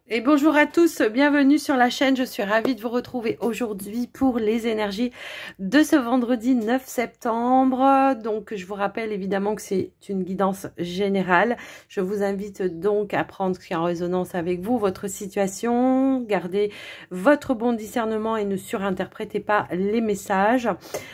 Et bonjour à tous, bienvenue sur la chaîne. Je suis ravie de vous retrouver aujourd'hui pour les énergies de ce vendredi 9 septembre. Donc je vous rappelle évidemment que c'est une guidance générale. Je vous invite donc à prendre ce qui est en résonance avec vous, votre situation. Gardez votre bon discernement et ne surinterprétez pas les messages.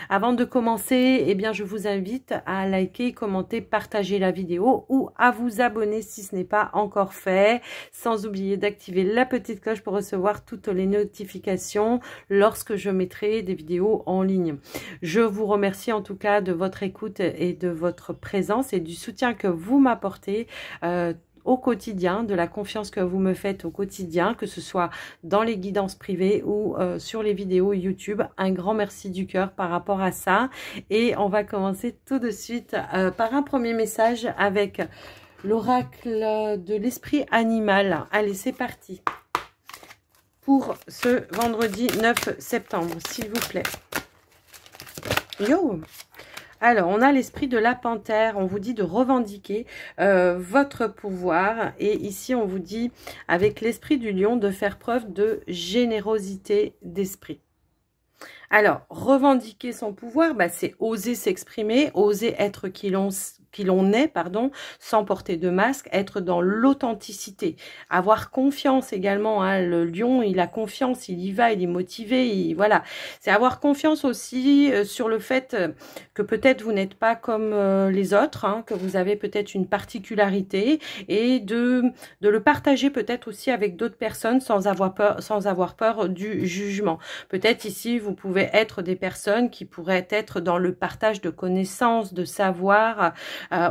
Avant de commencer, eh bien je vous invite à liker, commenter, partager la vidéo ou à vous abonner si ce n'est pas encore fait. Sans oublier d'activer la petite cloche pour recevoir toutes les notifications lorsque je mettrai des vidéos en ligne. Je vous remercie en tout cas de votre écoute et de votre présence et du soutien que vous m'apportez au quotidien, de la confiance que vous me faites au quotidien, que ce soit dans les guidances privées ou sur les vidéos YouTube. Un grand merci du cœur par rapport à ça. Et on va commencer tout de suite par un premier message avec l'oracle de l'esprit animal. Allez, c'est parti. Pour ce vendredi 9 septembre, s'il vous plaît. Yo! Alors, on a l'esprit de la panthère. On vous dit de revendiquer votre pouvoir. Et ici, on vous dit, avec l'esprit du lion, de faire preuve de générosité d'esprit. Alors, revendiquer son pouvoir, bah, c'est oser s'exprimer, oser être qui l'on est, pardon, sans porter de masque, être dans l'authenticité, avoir confiance également, hein, le lion, il a confiance, il y va, il est motivé, voilà. C'est avoir confiance aussi sur le fait que peut-être vous n'êtes pas comme les autres, hein, que vous avez peut-être une particularité et de le partager peut-être aussi avec d'autres personnes sans avoir peur du jugement. Peut-être ici, vous pouvez être des personnes qui pourraient être dans le partage de connaissances, de savoir,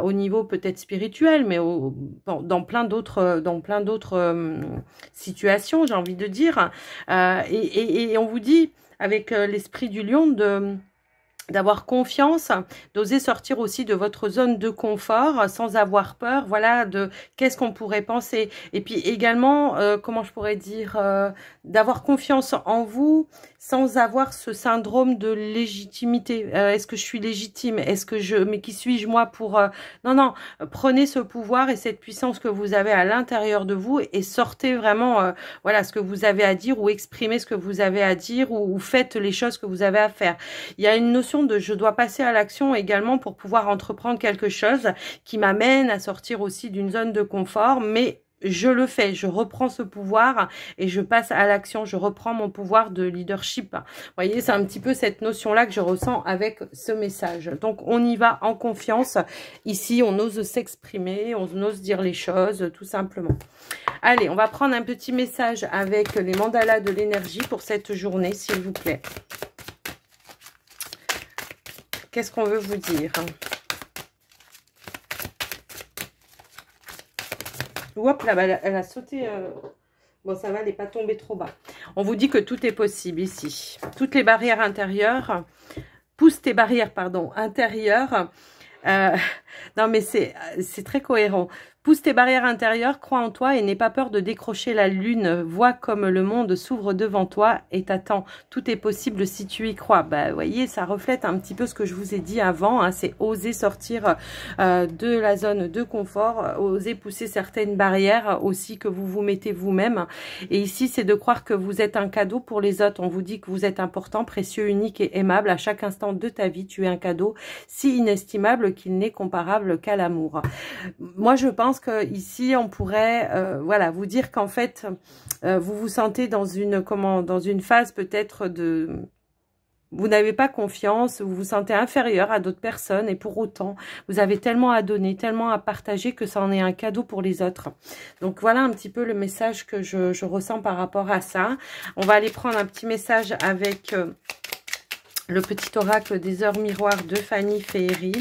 au niveau peut-être spirituel, mais dans plein d'autres situations, j'ai envie de dire. Et on vous dit, avec l'esprit du lion, d'avoir confiance, d'oser sortir aussi de votre zone de confort sans avoir peur, voilà, de qu'est-ce qu'on pourrait penser. Et puis également, comment je pourrais dire, d'avoir confiance en vous sans avoir ce syndrome de légitimité. Est-ce que je suis légitime? Mais qui suis-je moi pour... Non, prenez ce pouvoir et cette puissance que vous avez à l'intérieur de vous et sortez vraiment, voilà, ce que vous avez à dire ou exprimez ce que vous avez à dire ou faites les choses que vous avez à faire. Il y a une notion de je dois passer à l'action également pour pouvoir entreprendre quelque chose qui m'amène à sortir aussi d'une zone de confort, mais je le fais, je reprends ce pouvoir et je passe à l'action, je reprends mon pouvoir de leadership. Vous voyez, c'est un petit peu cette notion-là que je ressens avec ce message. Donc, on y va en confiance. Ici, on ose s'exprimer, on ose dire les choses, tout simplement. Allez, on va prendre un petit message avec les mandalas de l'énergie pour cette journée, s'il vous plaît. Qu'est-ce qu'on veut vous dire? Hop, là, elle a sauté. Bon, ça va, elle n'est pas tombée trop bas. On vous dit que tout est possible ici. Toutes les barrières intérieures. Pousse tes barrières, pardon, intérieures. Non, mais c'est très cohérent. Pousse tes barrières intérieures, crois en toi et n'aie pas peur de décrocher la lune. Vois comme le monde s'ouvre devant toi et t'attend. Tout est possible si tu y crois. Bah, vous voyez, ça reflète un petit peu ce que je vous ai dit avant. Hein, c'est oser sortir de la zone de confort, oser pousser certaines barrières aussi que vous vous mettez vous-même. Et ici, c'est de croire que vous êtes un cadeau pour les autres. On vous dit que vous êtes important, précieux, unique et aimable. À chaque instant de ta vie, tu es un cadeau si inestimable qu'il n'est comparable qu'à l'amour. Moi, je pense que ici on pourrait voilà, vous dire qu'en fait vous vous sentez dans une phase peut-être de vous n'avez pas confiance, vous vous sentez inférieur à d'autres personnes et pour autant vous avez tellement à donner, tellement à partager que ça en est un cadeau pour les autres. Donc voilà un petit peu le message que je ressens par rapport à ça. On va aller prendre un petit message avec le petit oracle des heures miroirs de Fanny Féerie.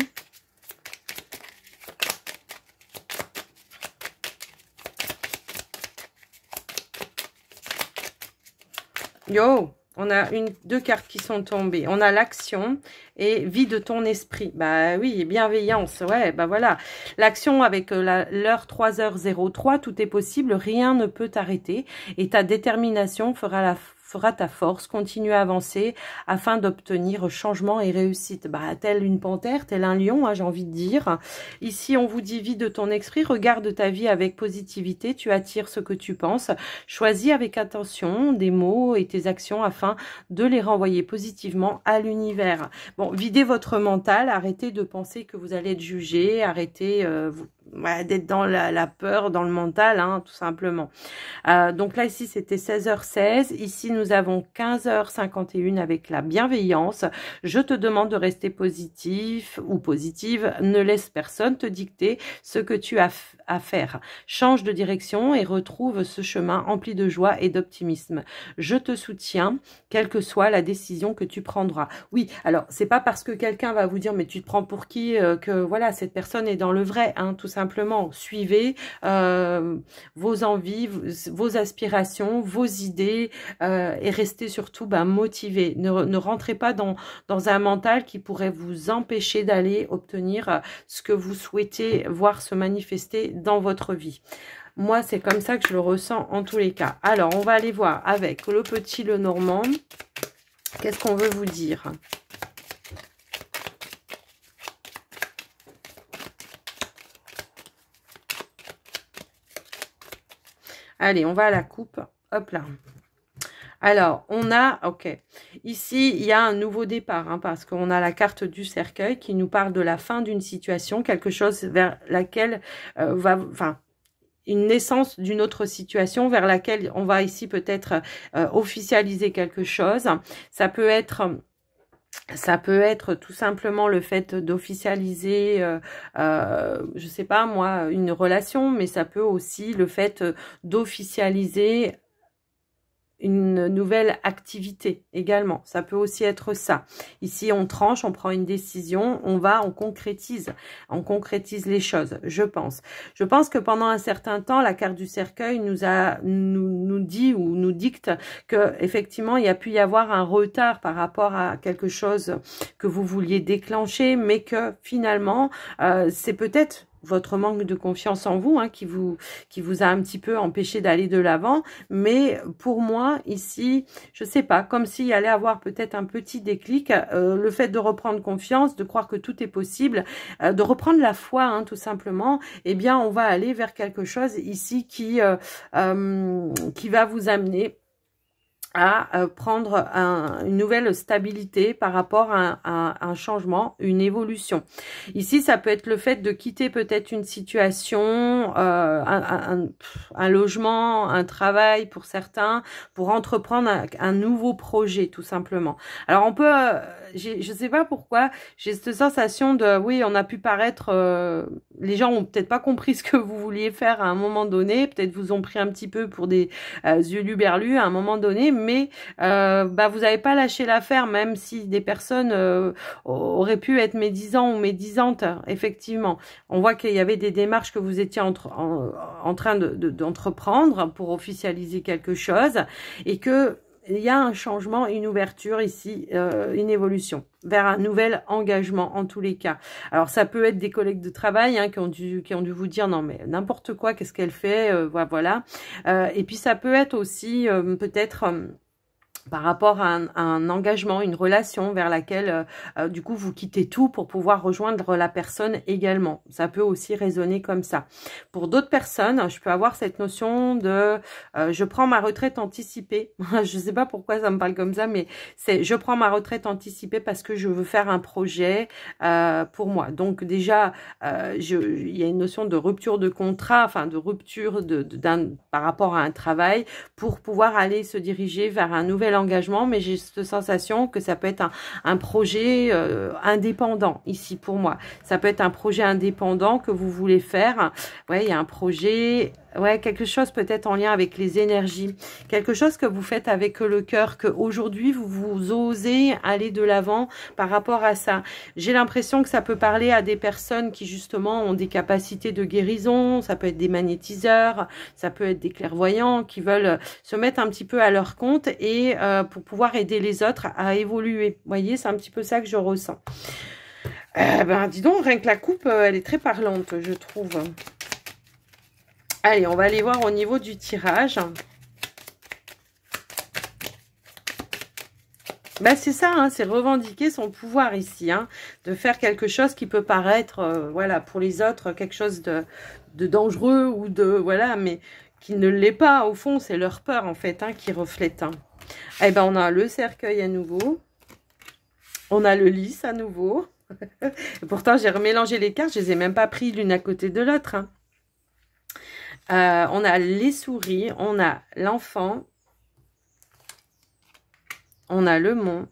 Yo, on a deux cartes qui sont tombées. On a l'action et vie de ton esprit. Bah oui, bienveillance. Ouais, bah voilà. L'action avec l'heure 3h03, tout est possible, rien ne peut t'arrêter. Et ta détermination fera fera ta force, continue à avancer afin d'obtenir changement et réussite. Bah, telle une panthère, tel un lion, hein, j'ai envie de dire. Ici, on vous dit vide ton esprit, regarde ta vie avec positivité, tu attires ce que tu penses. Choisis avec attention des mots et tes actions afin de les renvoyer positivement à l'univers. Bon, videz votre mental, arrêtez de penser que vous allez être jugé, arrêtez d'être dans la peur, dans le mental, hein, tout simplement. Donc là, ici, c'était 16h16. Ici, nous avons 15h51 avec la bienveillance. Je te demande de rester positif ou positive. Ne laisse personne te dicter ce que tu as à faire. Change de direction et retrouve ce chemin empli de joie et d'optimisme. Je te soutiens, quelle que soit la décision que tu prendras. Oui, alors, c'est pas parce que quelqu'un va vous dire, mais tu te prends pour qui, que voilà, cette personne est dans le vrai, hein, tout simplement. Suivez vos envies, vos aspirations, vos idées et restez surtout motivé. Ne rentrez pas dans un mental qui pourrait vous empêcher d'aller obtenir ce que vous souhaitez voir se manifester dans votre vie. Moi, c'est comme ça que je le ressens en tous les cas. Alors, on va aller voir avec le petit Lenormand. Qu'est-ce qu'on veut vous dire ? Allez, on va à la coupe. Hop là. Alors, on a, ok, ici, il y a un nouveau départ, hein, parce qu'on a la carte du cercueil qui nous parle de la fin d'une situation, quelque chose vers laquelle une naissance d'une autre situation vers laquelle on va ici peut-être officialiser quelque chose. Ça peut être tout simplement le fait d'officialiser, je sais pas moi, une relation, mais ça peut aussi le fait d'officialiser une nouvelle activité également. Ça peut aussi être ça. Ici, on tranche, on prend une décision, on concrétise les choses, je pense. Je pense que pendant un certain temps, la carte du cercueil nous dit ou nous dicte que effectivement, il y a pu y avoir un retard par rapport à quelque chose que vous vouliez déclencher, mais que finalement, c'est peut-être votre manque de confiance en vous, hein, qui vous a un petit peu empêché d'aller de l'avant. Mais pour moi, ici, je sais pas, comme s'il allait avoir peut-être un petit déclic, le fait de reprendre confiance, de croire que tout est possible, de reprendre la foi, hein, tout simplement, eh bien, on va aller vers quelque chose ici qui va vous amener à prendre une nouvelle stabilité par rapport à un changement, une évolution. Ici, ça peut être le fait de quitter peut-être une situation, un logement, un travail pour certains, pour entreprendre un nouveau projet, tout simplement. Alors, on peut, je sais pas pourquoi, j'ai cette sensation de, oui, on a pu paraître, les gens ont peut-être pas compris ce que vous vouliez faire à un moment donné, peut-être vous ont pris un petit peu pour des huluberlus à un moment donné, mais vous n'avez pas lâché l'affaire, même si des personnes auraient pu être médisants ou médisantes, effectivement. On voit qu'il y avait des démarches que vous étiez en train d'entreprendre pour officialiser quelque chose, et que il y a un changement, une ouverture ici, une évolution vers un nouvel engagement en tous les cas. Alors ça peut être des collègues de travail, hein, qui ont dû vous dire non mais n'importe quoi, qu'est-ce qu'elle fait, voilà. Et puis ça peut être aussi peut-être par rapport à un engagement, une relation vers laquelle, du coup, vous quittez tout pour pouvoir rejoindre la personne également. Ça peut aussi résonner comme ça. Pour d'autres personnes, je peux avoir cette notion de je prends ma retraite anticipée. Je ne sais pas pourquoi ça me parle comme ça, mais c'est je prends ma retraite anticipée parce que je veux faire un projet pour moi. Donc déjà, il y a une notion de rupture de contrat, enfin de rupture par rapport à un travail pour pouvoir aller se diriger vers un nouvel engagement, mais j'ai cette sensation que ça peut être un projet indépendant ici pour moi. Ça peut être un projet indépendant que vous voulez faire. Ouais, il y a un projet, ouais, quelque chose peut-être en lien avec les énergies, quelque chose que vous faites avec le cœur, que aujourd'hui vous osez aller de l'avant par rapport à ça. J'ai l'impression que ça peut parler à des personnes qui justement ont des capacités de guérison, ça peut être des magnétiseurs, ça peut être des clairvoyants qui veulent se mettre un petit peu à leur compte et pour pouvoir aider les autres à évoluer. Vous voyez, c'est un petit peu ça que je ressens. Dis donc, rien que la coupe, elle est très parlante, je trouve. Allez, on va aller voir au niveau du tirage. Bah c'est ça, hein, c'est revendiquer son pouvoir ici, hein, de faire quelque chose qui peut paraître, voilà, pour les autres, quelque chose de dangereux ou de, voilà, mais qui ne l'est pas. Au fond, c'est leur peur, en fait, hein, qui reflète. Hein. Eh ben, on a le cercueil à nouveau. On a le lys à nouveau. Pourtant, j'ai remélangé les cartes, je les ai même pas pris l'une à côté de l'autre. Hein. On a les souris, on a l'enfant. On a le mont.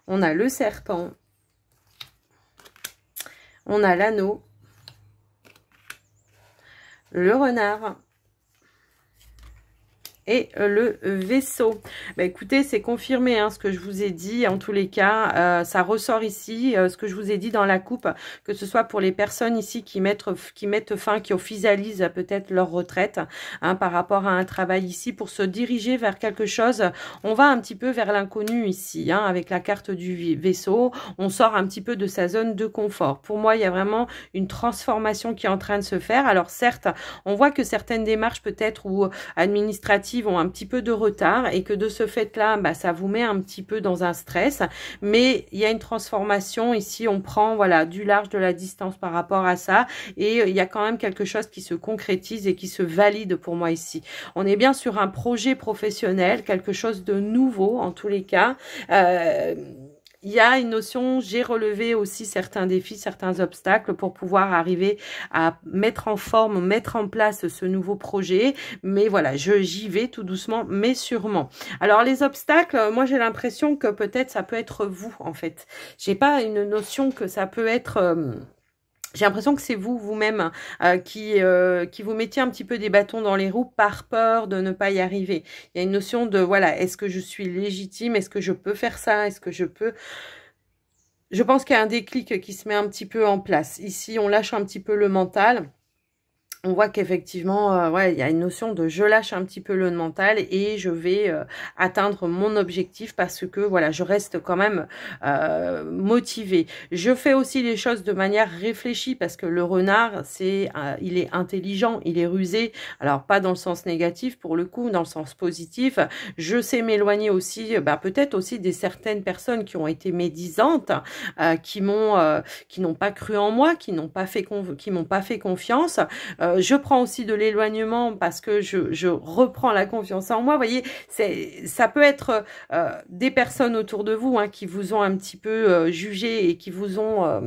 On a le serpent. On a l'anneau. Le renard. Et le vaisseau. Bah, écoutez, c'est confirmé hein, ce que je vous ai dit. En tous les cas, ça ressort ici, ce que je vous ai dit dans la coupe, que ce soit pour les personnes ici qui mettent fin, qui officialisent peut-être leur retraite hein, par rapport à un travail ici, pour se diriger vers quelque chose. On va un petit peu vers l'inconnu ici, hein, avec la carte du vaisseau. On sort un petit peu de sa zone de confort. Pour moi, il y a vraiment une transformation qui est en train de se faire. Alors certes, on voit que certaines démarches peut-être ou administratives ont un petit peu de retard et que de ce fait-là, bah, ça vous met un petit peu dans un stress. Mais il y a une transformation ici, on prend voilà du large, de la distance par rapport à ça. Et il y a quand même quelque chose qui se concrétise et qui se valide pour moi ici. On est bien sur un projet professionnel, quelque chose de nouveau en tous les cas. Il y a une notion, j'ai relevé aussi certains défis, certains obstacles pour pouvoir arriver à mettre en forme, mettre en place ce nouveau projet. Mais voilà, j'y vais tout doucement, mais sûrement. Alors les obstacles, moi j'ai l'impression que peut-être ça peut être vous en fait. J'ai pas une notion que ça peut être... J'ai l'impression que c'est vous-même qui vous mettiez un petit peu des bâtons dans les roues par peur de ne pas y arriver. Il y a une notion de, voilà, est-ce que je suis légitime? Est-ce que je peux faire ça? Est-ce que je peux... Je pense qu'il y a un déclic qui se met un petit peu en place. Ici, on lâche un petit peu le mental. On voit qu'effectivement, ouais, il y a une notion de je lâche un petit peu le mental et je vais atteindre mon objectif parce que voilà, je reste quand même motivée. Je fais aussi les choses de manière réfléchie parce que le renard, il est intelligent, il est rusé. Alors pas dans le sens négatif pour le coup, dans le sens positif. Je sais m'éloigner aussi, peut-être aussi des certaines personnes qui ont été médisantes, qui n'ont pas cru en moi, qui m'ont pas fait confiance. Je prends aussi de l'éloignement parce que je reprends la confiance en moi. Vous voyez, ça peut être des personnes autour de vous hein, qui vous ont un petit peu jugé et qui vous ont,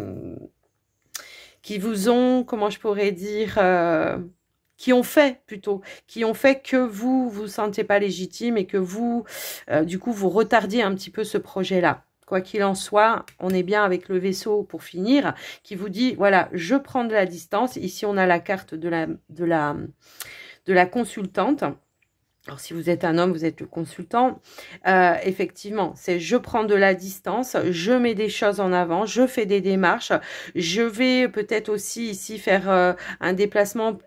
comment je pourrais dire, qui ont fait que vous sentiez pas légitime et que vous, du coup, vous retardiez un petit peu ce projet-là. Quoi qu'il en soit, on est bien avec le vaisseau pour finir, qui vous dit, voilà, je prends de la distance. Ici, on a la carte de la consultante. Alors, si vous êtes un homme, vous êtes le consultant. Effectivement, c'est je prends de la distance, je mets des choses en avant, je fais des démarches. Je vais peut-être aussi ici faire un déplacement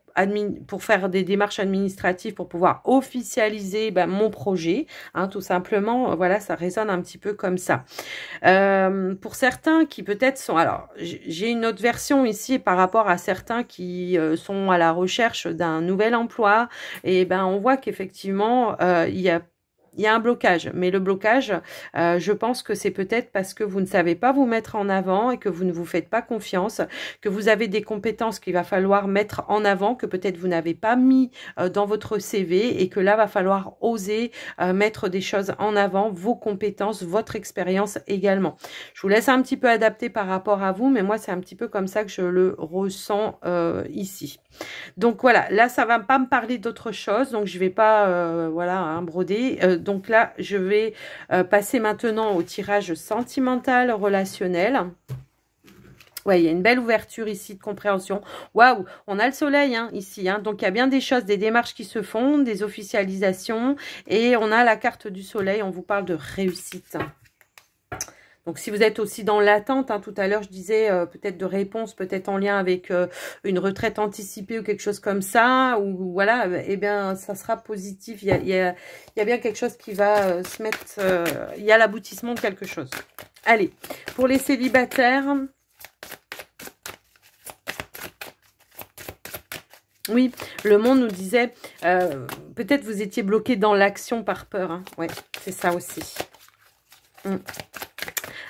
pour faire des démarches administratives pour pouvoir officialiser mon projet, hein, tout simplement. Voilà, ça résonne un petit peu comme ça. Pour certains qui peut-être sont... Alors, j'ai une autre version ici par rapport à certains qui sont à la recherche d'un nouvel emploi. Et on voit qu'effectivement, il y a un blocage, mais le blocage, je pense que c'est peut-être parce que vous ne savez pas vous mettre en avant et que vous ne vous faites pas confiance, que vous avez des compétences qu'il va falloir mettre en avant, que peut-être vous n'avez pas mis dans votre CV et que là, va falloir oser mettre des choses en avant, vos compétences, votre expérience également. Je vous laisse un petit peu adapter par rapport à vous, mais moi, c'est un petit peu comme ça que je le ressens ici. Donc voilà, là, ça va pas me parler d'autre chose, donc je vais pas, voilà, hein, broder. Donc là, je vais passer maintenant au tirage sentimental, relationnel. Ouais, il y a une belle ouverture ici de compréhension. Waouh, on a le soleil hein, ici. Hein, donc, il y a bien des choses, des démarches qui se font, des officialisations. Et on a la carte du soleil, on vous parle de réussite. Donc, si vous êtes aussi dans l'attente, hein, tout à l'heure, je disais peut-être de réponse, peut-être en lien avec une retraite anticipée ou quelque chose comme ça, ou voilà, eh bien, ça sera positif. Il y a bien quelque chose qui va se mettre, il y a l'aboutissement de quelque chose. Allez, pour les célibataires... Oui, le monde nous disait, peut-être vous étiez bloqué dans l'action par peur. Hein. Ouais, c'est ça aussi.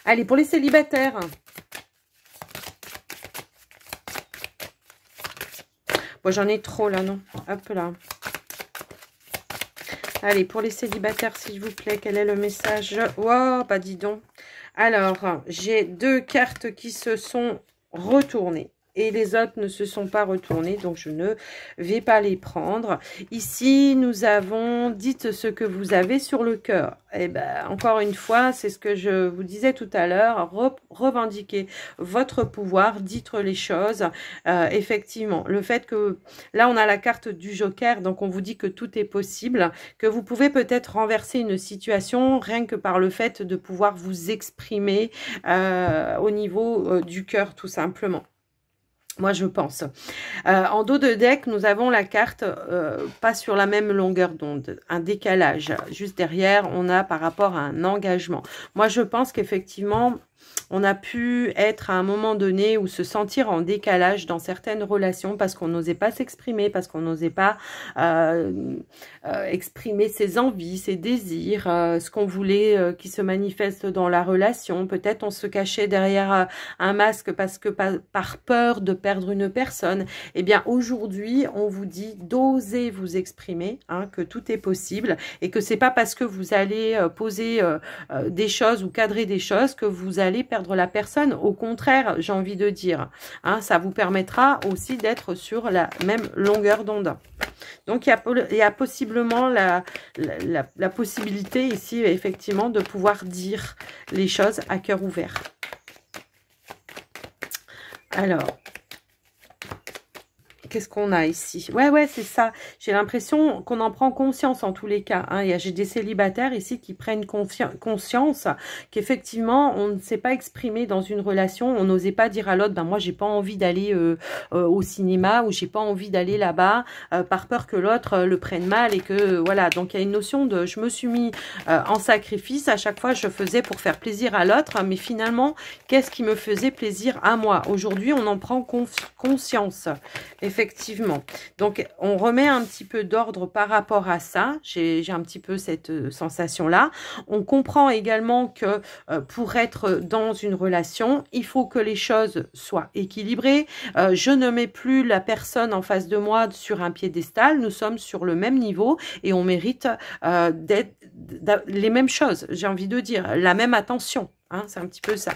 Allez, pour les célibataires. Bon, j'en ai trop là, non? Hop là. Allez, pour les célibataires, s'il vous plaît, quel est le message? Oh, bah dis donc. Alors, j'ai 2 cartes qui se sont retournées. Et les autres ne se sont pas retournés, donc je ne vais pas les prendre. Ici, nous avons, dites ce que vous avez sur le cœur. Et ben, encore une fois, c'est ce que je vous disais tout à l'heure, revendiquez votre pouvoir, dites les choses. Effectivement, le fait que, là on a la carte du Joker, donc on vous dit que tout est possible, que vous pouvez peut-être renverser une situation rien que par le fait de pouvoir vous exprimer au niveau du cœur, tout simplement. Moi, je pense. En dos de deck, nous avons la carte pas sur la même longueur d'onde, un décalage. Juste derrière, on a par rapport à un engagement. Moi, je pense qu'effectivement, on a pu être à un moment donné ou se sentir en décalage dans certaines relations parce qu'on n'osait pas s'exprimer, parce qu'on n'osait pas exprimer ses envies, ses désirs, ce qu'on voulait qui se manifeste dans la relation. Peut-être on se cachait derrière un masque parce que par peur de perdre une personne. Eh bien, aujourd'hui, on vous dit d'oser vous exprimer, hein, que tout est possible et que c'est pas parce que vous allez poser des choses ou cadrer des choses que vous allez perdre la personne. Au contraire, j'ai envie de dire, hein, ça vous permettra aussi d'être sur la même longueur d'onde. Donc, il y a possiblement la possibilité ici, effectivement, de pouvoir dire les choses à cœur ouvert. Alors, qu'est-ce qu'on a ici? Ouais, c'est ça. J'ai l'impression qu'on en prend conscience en tous les cas. Hein. J'ai des célibataires ici qui prennent conscience qu'effectivement, on ne s'est pas exprimé dans une relation. On n'osait pas dire à l'autre, ben moi, j'ai pas envie d'aller au cinéma ou j'ai pas envie d'aller là-bas par peur que l'autre le prenne mal et que, voilà. Donc, il y a une notion de, je me suis mis en sacrifice. À chaque fois, je faisais pour faire plaisir à l'autre. Mais finalement, qu'est-ce qui me faisait plaisir à moi? Aujourd'hui, on en prend conscience. Effectivement. Donc, on remet un petit peu d'ordre par rapport à ça. J'ai un petit peu cette sensation-là. On comprend également que pour être dans une relation, il faut que les choses soient équilibrées. Je ne mets plus la personne en face de moi sur un piédestal. Nous sommes sur le même niveau et on mérite d'être les mêmes choses, j'ai envie de dire. La même attention. Hein, c'est un petit peu ça.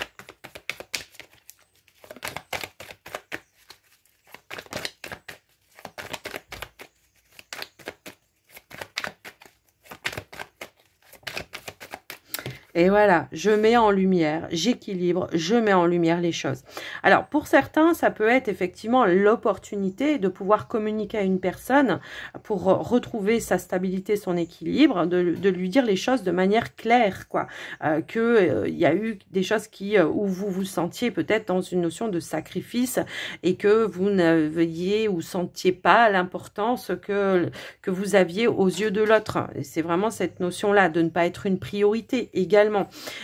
Et voilà, je mets en lumière, j'équilibre, je mets en lumière les choses. Alors, pour certains, ça peut être effectivement l'opportunité de pouvoir communiquer à une personne pour retrouver sa stabilité, son équilibre, de lui dire les choses de manière claire, quoi. Il y a eu des choses où vous vous sentiez peut-être dans une notion de sacrifice et que vous n'aviez ou sentiez pas l'importance que vous aviez aux yeux de l'autre. C'est vraiment cette notion-là de ne pas être une priorité également.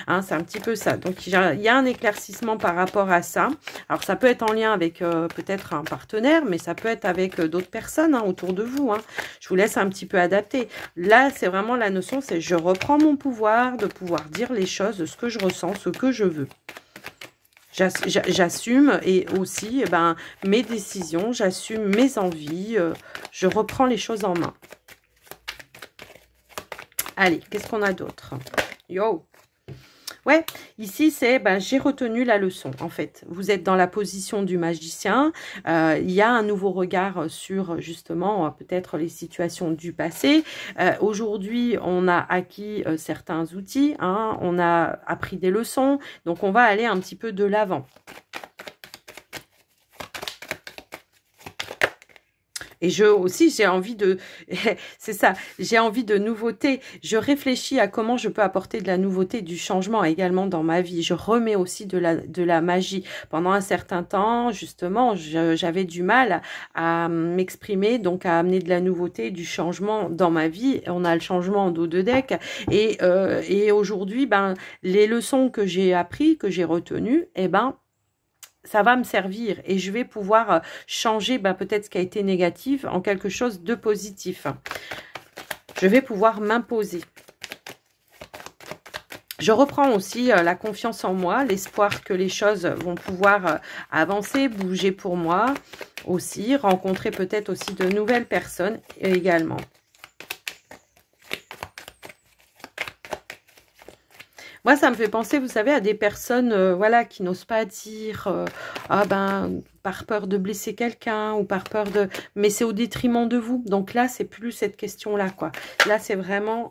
Hein, c'est un petit peu ça. Donc, il y a un éclaircissement par rapport à ça. Alors, ça peut être en lien avec peut-être un partenaire, mais ça peut être avec d'autres personnes autour de vous. Hein. Je vous laisse un petit peu adapter. Là, c'est vraiment la notion, c'est je reprends mon pouvoir de pouvoir dire les choses, ce que je ressens, ce que je veux. J'assume et aussi mes décisions, j'assume mes envies, je reprends les choses en main. Allez, qu'est-ce qu'on a d'autre? Yo! Ouais, ici, c'est, j'ai retenu la leçon, en fait. Vous êtes dans la position du magicien. Il y a un nouveau regard sur, justement, peut-être les situations du passé. Aujourd'hui, on a acquis certains outils. Hein, on a appris des leçons. Donc, on va aller un petit peu de l'avant. Et j'ai envie de, c'est ça, j'ai envie de nouveauté. Je réfléchis à comment je peux apporter de la nouveauté, du changement également dans ma vie. Je remets aussi de la magie. Pendant un certain temps, justement, j'avais du mal à m'exprimer, donc à amener de la nouveauté, du changement dans ma vie. On a le changement en dos de deck. Et aujourd'hui, les leçons que j'ai apprises, que j'ai retenues, ça va me servir et je vais pouvoir changer peut-être ce qui a été négatif en quelque chose de positif. Je vais pouvoir m'imposer. Je reprends aussi la confiance en moi, l'espoir que les choses vont pouvoir avancer, bouger pour moi aussi, rencontrer peut-être aussi de nouvelles personnes également. Moi, ça me fait penser, vous savez, à des personnes voilà, qui n'osent pas dire ah ben, par peur de blesser quelqu'un ou par peur de... Mais c'est au détriment de vous. Donc là, c'est plus cette question-là, quoi. Là, c'est vraiment...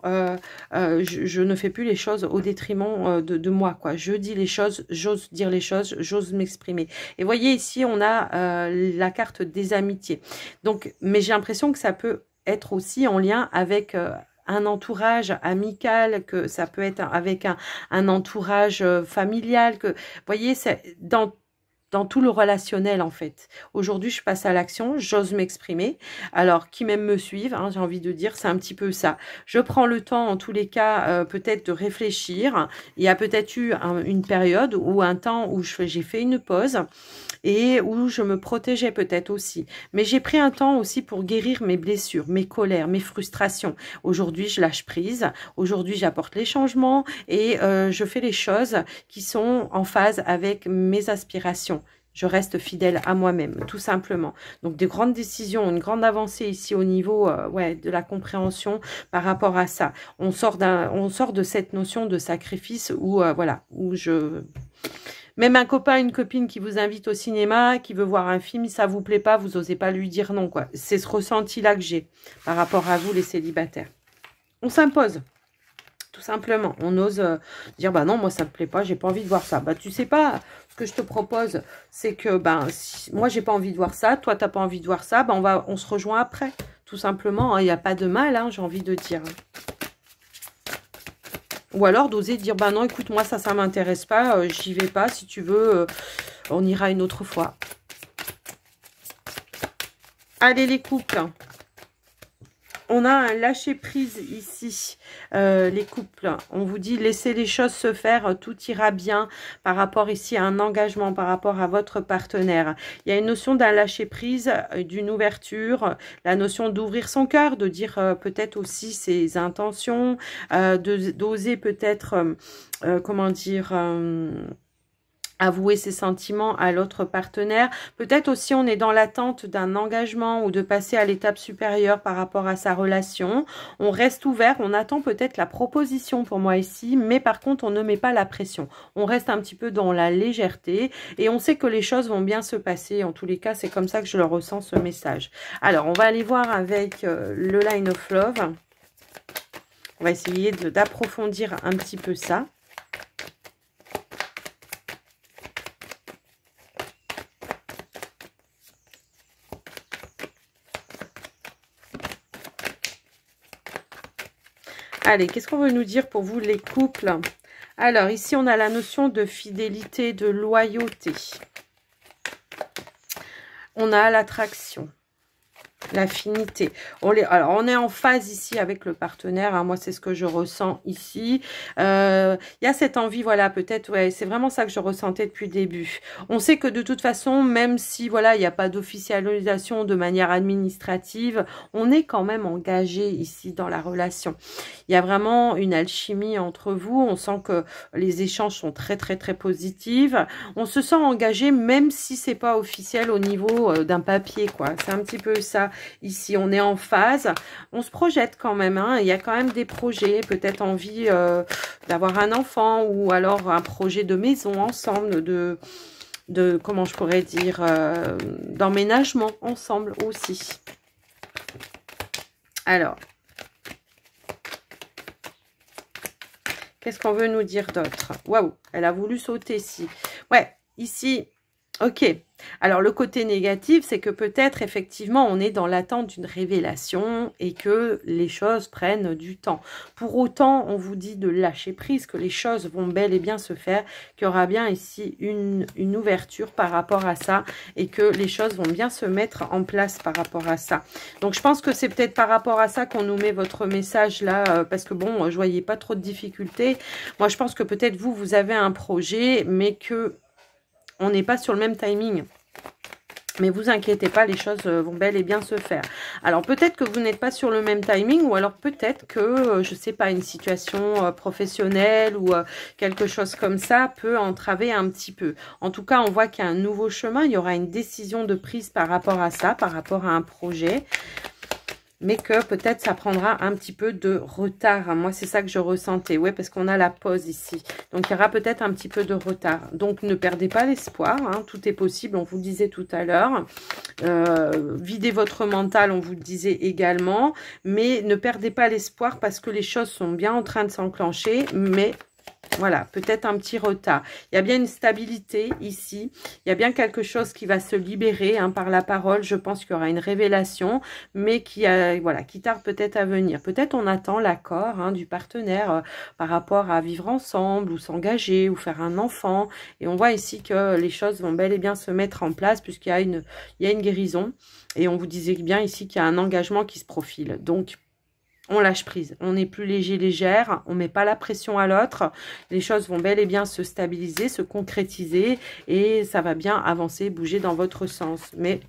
je ne fais plus les choses au détriment de moi, quoi. Je dis les choses, j'ose dire les choses, j'ose m'exprimer. Et voyez, ici, on a la carte des amitiés. Donc, mais j'ai l'impression que ça peut être aussi en lien avec... un entourage amical, que ça peut être avec un entourage familial, que, vous voyez, c'est dans tout le relationnel, en fait. Aujourd'hui, je passe à l'action, j'ose m'exprimer. Alors, qui même me suivent, hein, j'ai envie de dire, c'est un petit peu ça. Je prends le temps, en tous les cas, peut-être de réfléchir. Il y a peut-être eu une période ou un temps où j'ai fait une pause et où je me protégeais peut-être aussi. Mais j'ai pris un temps aussi pour guérir mes blessures, mes colères, mes frustrations. Aujourd'hui, je lâche prise. Aujourd'hui, j'apporte les changements et je fais les choses qui sont en phase avec mes aspirations. Je reste fidèle à moi-même, tout simplement. Donc, des grandes décisions, une grande avancée ici au niveau ouais, de la compréhension par rapport à ça. On sort de cette notion de sacrifice où, voilà, où je... Même un copain, une copine qui vous invite au cinéma, qui veut voir un film, ça vous plaît pas, vous osez pas lui dire non, quoi. C'est ce ressenti-là que j'ai par rapport à vous, les célibataires. On s'impose. Tout simplement, on ose dire, bah non, moi ça me plaît pas, j'ai pas envie de voir ça. Bah tu sais pas, ce que je te propose, c'est que, si moi j'ai pas envie de voir ça, toi t'as pas envie de voir ça, on se rejoint après. Tout simplement, il n'y a pas de mal, hein, j'ai envie de dire. Ou alors d'oser dire, bah non, écoute, moi ça m'intéresse pas, j'y vais pas, si tu veux, on ira une autre fois. Allez les couples. On a un lâcher-prise ici, les couples. On vous dit, laissez les choses se faire, tout ira bien par rapport ici à un engagement, par rapport à votre partenaire. Il y a une notion d'un lâcher-prise, d'une ouverture, la notion d'ouvrir son cœur, de dire peut-être aussi ses intentions, d'oser peut-être, comment dire... avouer ses sentiments à l'autre partenaire. Peut-être aussi on est dans l'attente d'un engagement ou de passer à l'étape supérieure par rapport à sa relation. On reste ouvert, on attend peut-être la proposition pour moi ici, mais par contre on ne met pas la pression. On reste un petit peu dans la légèreté et on sait que les choses vont bien se passer. En tous les cas, c'est comme ça que je le ressens ce message. Alors, on va aller voir avec le Line of Love. On va essayer d'approfondir un petit peu ça. Allez, qu'est-ce qu'on veut nous dire pour vous, les couples? Alors, ici, on a la notion de fidélité, de loyauté. On a l'attraction, l'affinité. Alors, on est en phase ici avec le partenaire. Hein, moi, c'est ce que je ressens ici. Il y a cette envie, voilà, peut-être, ouais, c'est vraiment ça que je ressentais depuis le début. On sait que de toute façon, même si, voilà, il n'y a pas d'officialisation de manière administrative, on est quand même engagé ici dans la relation. Il y a vraiment une alchimie entre vous. On sent que les échanges sont très, très, très positifs. On se sent engagé, même si c'est pas officiel au niveau d'un papier, quoi. C'est un petit peu ça. Ici, on est en phase. On se projette quand même. Hein. Il y a quand même des projets. Peut-être envie d'avoir un enfant ou alors un projet de maison ensemble, de comment je pourrais dire, d'emménagement ensemble aussi. Alors, qu'est-ce qu'on veut nous dire d'autre? Waouh, elle a voulu sauter ici. Ouais, ici, ok. Alors, le côté négatif, c'est que peut-être, effectivement, on est dans l'attente d'une révélation et que les choses prennent du temps. Pour autant, on vous dit de lâcher prise, que les choses vont bel et bien se faire, qu'il y aura bien ici une ouverture par rapport à ça et que les choses vont bien se mettre en place par rapport à ça. Donc, je pense que c'est peut-être par rapport à ça qu'on nous met votre message là, parce que bon, je voyais pas trop de difficultés. Moi, je pense que peut-être vous avez un projet, mais que... on n'est pas sur le même timing. Mais vous inquiétez pas, les choses vont bel et bien se faire. Alors peut-être que vous n'êtes pas sur le même timing, ou alors peut-être que, je sais pas, une situation professionnelle ou quelque chose comme ça peut entraver un petit peu. En tout cas, on voit qu'il y a un nouveau chemin, il y aura une décision de prise par rapport à ça, par rapport à un projet. Mais que peut-être ça prendra un petit peu de retard. Moi, c'est ça que je ressentais. Oui, parce qu'on a la pause ici. Donc, il y aura peut-être un petit peu de retard. Donc, ne perdez pas l'espoir. Hein. Tout est possible, on vous le disait tout à l'heure. Videz votre mental, on vous le disait également. Mais ne perdez pas l'espoir parce que les choses sont bien en train de s'enclencher. Mais voilà, peut-être un petit retard. Il y a bien une stabilité ici. Il y a bien quelque chose qui va se libérer hein, par la parole. Je pense qu'il y aura une révélation, mais qui tarde peut-être à venir. Peut-être on attend l'accord hein, du partenaire par rapport à vivre ensemble ou s'engager ou faire un enfant. Et on voit ici que les choses vont bel et bien se mettre en place puisqu'il y a une guérison. Et on vous disait bien ici qu'il y a un engagement qui se profile. Donc, on lâche prise, on n'est plus léger, légère, on ne met pas la pression à l'autre. Les choses vont bel et bien se stabiliser, se concrétiser et ça va bien avancer, bouger dans votre sens. Mais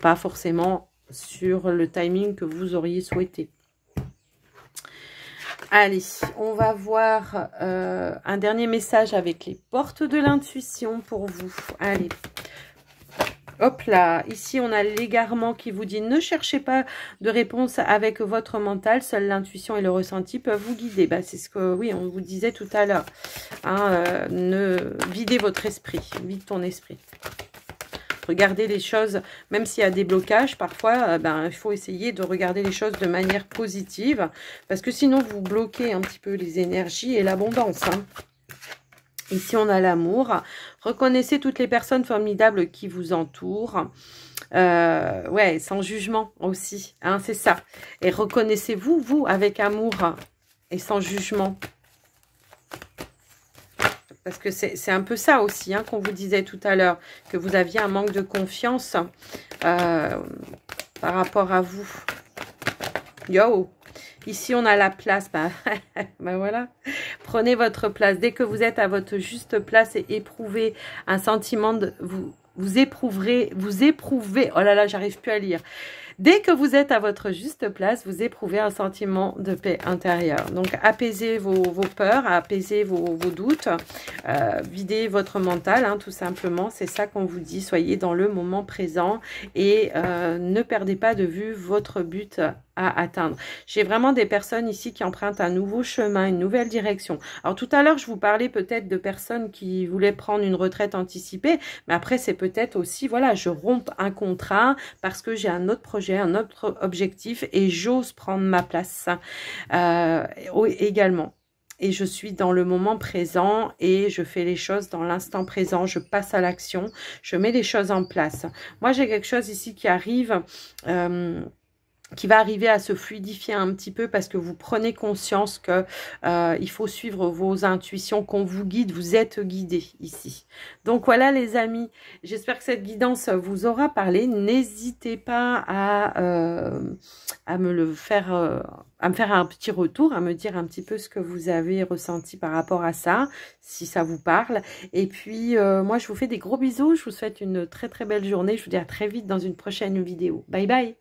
pas forcément sur le timing que vous auriez souhaité. Allez, on va voir un dernier message avec les portes de l'intuition pour vous. Allez. Hop là, ici on a l'égarement qui vous dit ne cherchez pas de réponse avec votre mental, seule l'intuition et le ressenti peuvent vous guider. Bah, c'est ce que, oui, on vous disait tout à l'heure. Hein, videz votre esprit, vide ton esprit. Regardez les choses, même s'il y a des blocages, parfois, il faut essayer de regarder les choses de manière positive, parce que sinon vous bloquez un petit peu les énergies et l'abondance, hein. Ici, on a l'amour. Reconnaissez toutes les personnes formidables qui vous entourent. Ouais, sans jugement aussi, hein, c'est ça. Et reconnaissez-vous, vous, avec amour et sans jugement. Parce que c'est un peu ça aussi, hein, qu'on vous disait tout à l'heure, que vous aviez un manque de confiance par rapport à vous. Yo! Ici, on a la place. Ben voilà. Prenez votre place. Dès que vous êtes à votre juste place et éprouvez un sentiment de... Vous éprouvez... Oh là là, j'arrive plus à lire. Dès que vous êtes à votre juste place, vous éprouvez un sentiment de paix intérieure. Donc, apaisez vos peurs, apaisez vos doutes, videz votre mental, hein, tout simplement. C'est ça qu'on vous dit. Soyez dans le moment présent et ne perdez pas de vue votre but à atteindre. J'ai vraiment des personnes ici qui empruntent un nouveau chemin, une nouvelle direction. Alors, tout à l'heure, je vous parlais peut-être de personnes qui voulaient prendre une retraite anticipée, mais après, c'est peut-être aussi, voilà, je romps un contrat parce que j'ai un autre projet, un autre objectif et j'ose prendre ma place également. Et je suis dans le moment présent et je fais les choses dans l'instant présent. Je passe à l'action, je mets les choses en place. Moi, j'ai quelque chose ici qui arrive... qui va arriver à se fluidifier un petit peu parce que vous prenez conscience que il faut suivre vos intuitions, qu'on vous guide, vous êtes guidé ici. Donc voilà les amis, j'espère que cette guidance vous aura parlé. N'hésitez pas à me faire un petit retour, à me dire un petit peu ce que vous avez ressenti par rapport à ça, si ça vous parle. Et puis moi je vous fais des gros bisous, je vous souhaite une très très belle journée, je vous dis à très vite dans une prochaine vidéo. Bye bye.